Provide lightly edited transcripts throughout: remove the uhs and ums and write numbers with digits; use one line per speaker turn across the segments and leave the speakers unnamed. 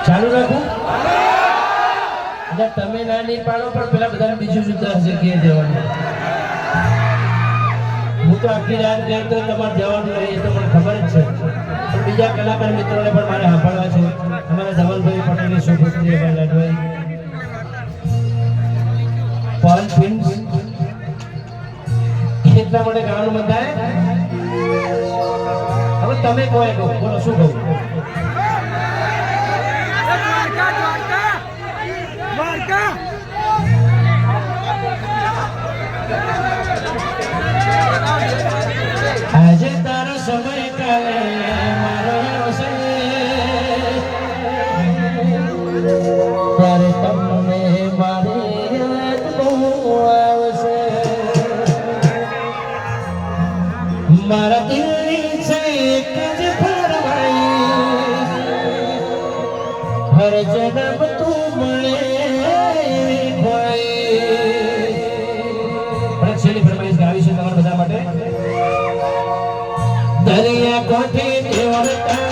ચાલુ રાખો તમે ના નહીં પાડો પણ પેલા બધા બીજું જુદા જગ્યાએ જવાનું હું તો આખી રાત ગઈ તો તમારે જવાનું નહીં એ તો મને ખબર જ છે પણ બીજા કલાકાર મિત્રોને પણ મારે સાંભળવા છે અમારા ધવલભાઈ પટેલની સુપુત્રી લાડભાઈ પાલ પિન્સ એટલા માટે ગાવાનું બંધાય હવે તમે કોઈ કહો બોલો શું કહું આજે તારો સમય કાલે મારો આવશે ત્યારે તમને મારી યાદ બહુ આવશે મારા દિલની છે એક જ ફરમાઈ હર જન્મ તું મળે છેલ્લી ફરમાઈશ ગાવી છે તમારા બધા માટે દરિયા કોઠે દેવતા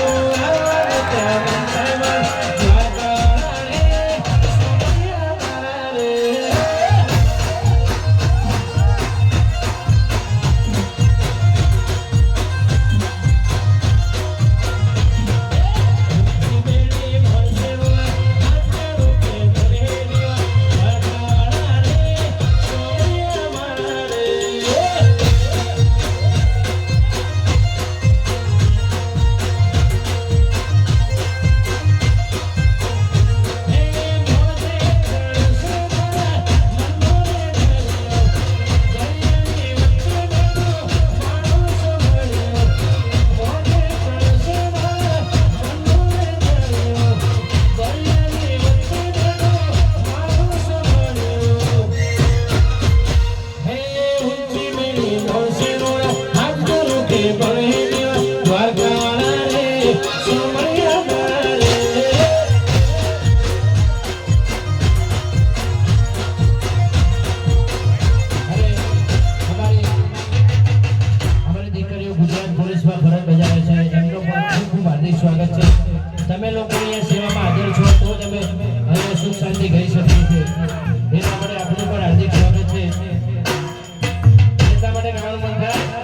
સ્વાગત છે તમે લોકો અહીંયા સેવામાં હાજર છો તો તમે અહીંયા સુખ શાંતિ ગઈ શકીએ છીએ એના માટે આપણું પણ હાર્દિક સ્વાગત છે એટલા માટે ગાવાનું મન થાય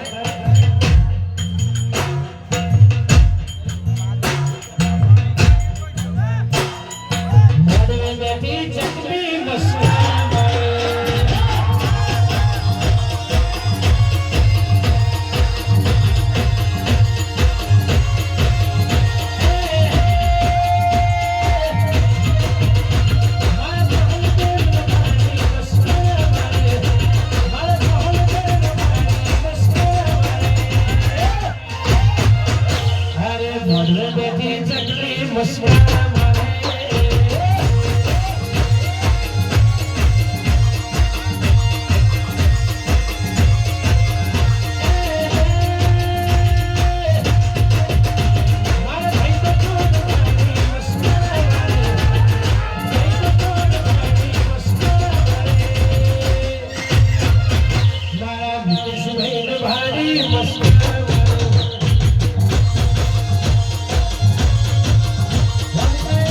One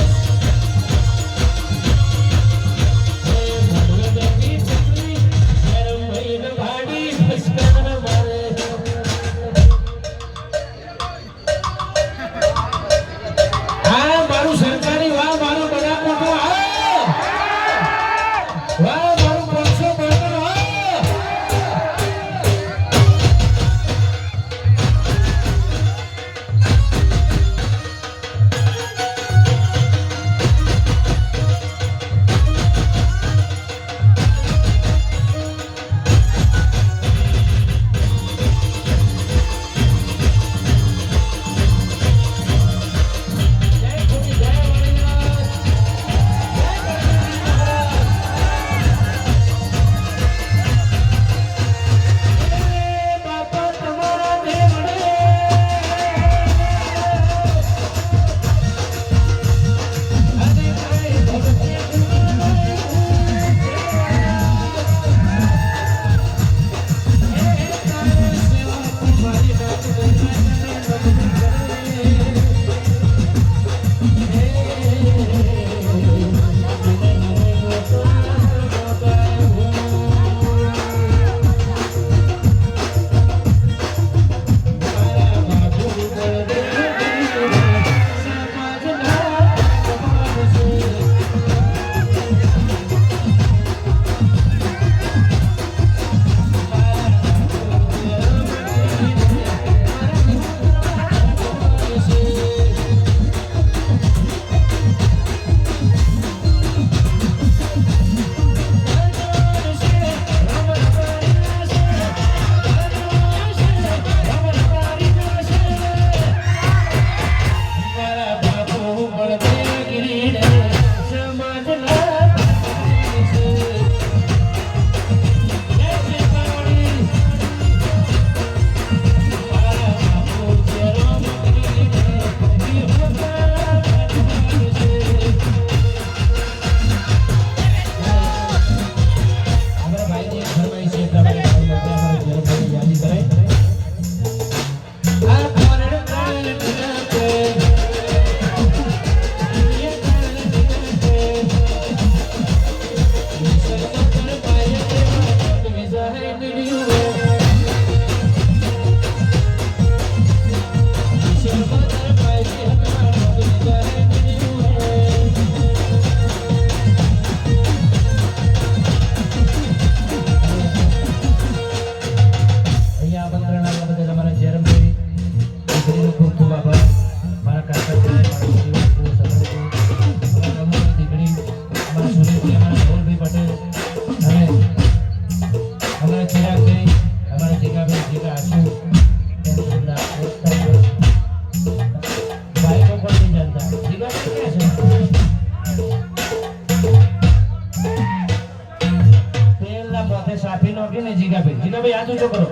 શોખીન ને જીગાભાઈ. જીગાભાઈ હાથ ઊંચો કરો.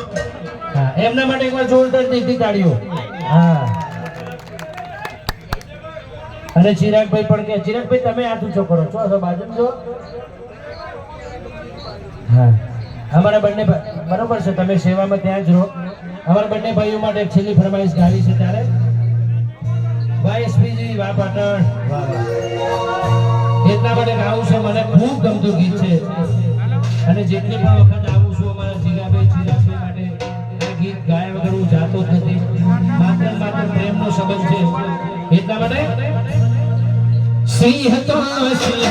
હા, એમના માટે એકવાર જોરદાર દીકરી તાળીઓ. હા. અને ચિરાગભાઈ પણ કે ચિરાગભાઈ તમે હાથ ઊંચો કરો છો તો બાજુ છો. હા, અમારા બંને બરોબર છે, તમે સેવામાં ત્યાં જ રહો. અમારા બંને ભાઈઓ માટે એક છેલ્લી ફરમાઈશ ગાવી છે ત્યારે ભાઈ એસપીજી વાહ પાટણ વાહ વાહ એટલા માટે ગાવું છે. મને ખૂબ ગમતું ગીત છે અને જેટલી પણ વખત આવું છું અમારા જીગાભાઈ ચિરાગભાઈ માટે એ ગીત ગાયા વગર હું જાતો જ નથી. માત્ર માત્ર પ્રેમનો સંબંધ છે એટલા માટે સિંહ તો સિંહ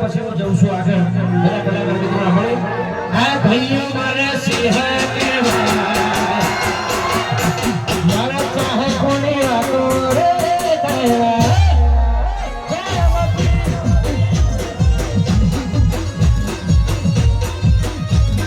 પછી હું જઉં છું આગળ. બધા કલાકાર મિત્રો મળે. આ ભાઈઓ મારે